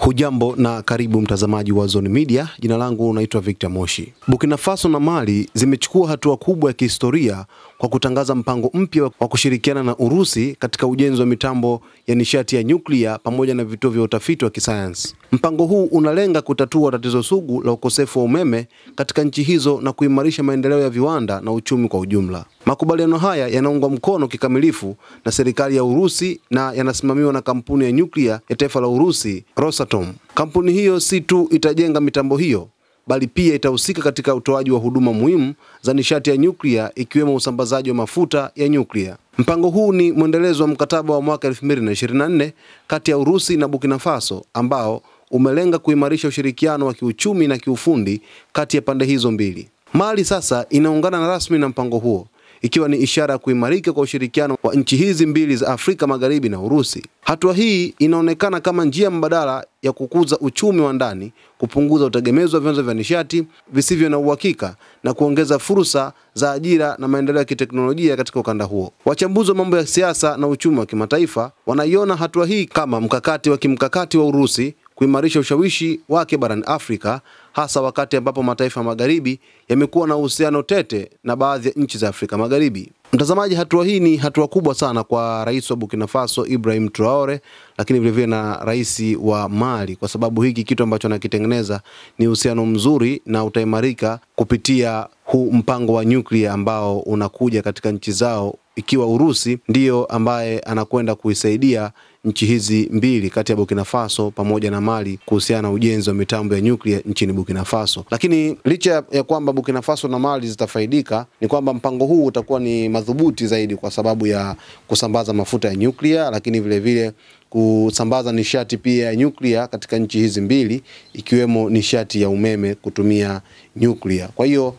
Hujambo na karibu mtazamaji wa Zone Media. Jina langu naitwa Victor Moshi. Burkina Faso na Mali zimechukua hatua kubwa ya kihistoria kwa kutangaza mpango mpya wa kushirikiana na Urusi katika ujenzi wa mitambo ya nishati ya nyuklia pamoja na vituo vya utafiti wa kisayansi. Mpango huu unalenga kutatua tatizo sugu la ukosefu wa umeme katika nchi hizo na kuimarisha maendeleo ya viwanda na uchumi kwa ujumla. Makubaliano haya yanaungwa mkono kikamilifu na serikali ya Urusi na yanasimamiwa na kampuni ya nyuklia ya taifa la Urusi, Rosatom. Kampuni hiyo si tu itajenga mitambo hiyo, bali pia itahusika katika utoaji wa huduma muhimu za nishati ya nyuklia ikiwemo usambazaji wa mafuta ya nyuklia. Mpango huu ni mwendelezo wa mkataba wa mwaka 2024 kati ya Urusi na Burkina Faso ambao umelenga kuimarisha ushirikiano wa kiuchumi na kiufundi kati ya pande hizo mbili. Mali sasa inaungana rasmi na mpango huo, ikiwa ni ishara ya kuimarika kwa ushirikiano wa nchi hizi mbili za Afrika Magharibi na Urusi. Hatua hii inaonekana kama njia mbadala ya kukuza uchumi wa ndani, kupunguza utegemezi wa vyanzo vya nishati visivyo na uhakika na kuongeza fursa za ajira na maendeleo ya kiteknolojia katika ukanda huo. Wachambuzi wa mambo ya siasa na uchumi wa kimataifa wanaiona hatua hii kama mkakati wa kimkakati wa Urusi kuimarisha ushawishi wake barani Afrika, hasa wakati ambapo mataifa magharibi yamekuwa na uhusiano tete na baadhi ya nchi za Afrika Magharibi. Mtazamaji, hatua hii ni hatua kubwa sana kwa rais wa Burkina Faso Ibrahim Traore, lakini vile vile na rais wa Mali, kwa sababu hiki kitu ambacho anakitengeneza ni uhusiano mzuri na utaimarika kupitia huu mpango wa nyuklia ambao unakuja katika nchi zao, ikiwa Urusi ndiyo ambaye anakwenda kuisaidia nchi hizi mbili kati ya Burkina Faso pamoja na Mali kuhusiana na ujenzi wa mitambo ya nyuklia nchini Burkina Faso. Lakini licha ya kwamba Burkina Faso na Mali zitafaidika, ni kwamba mpango huu utakuwa ni madhubuti zaidi kwa sababu ya kusambaza mafuta ya nyuklia, lakini vile vile kusambaza nishati pia ya nyuklia katika nchi hizi mbili, ikiwemo nishati ya umeme kutumia nyuklia. Kwa hiyo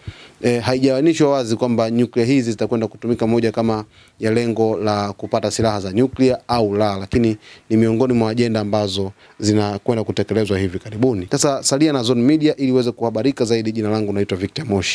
haijaanishwa wazi kwamba nyuklia hizi zitakwenda kutumika moja kama ya lengo la kupata silaha za nyuklia au la, lakini ni miongoni mwa ajenda ambazo zinakwenda kutekelezwa hivi karibuni. Sasa salia na Zone Media ili uweze kuhabarika zaidi. Jina langu naitwa Victor Moshi.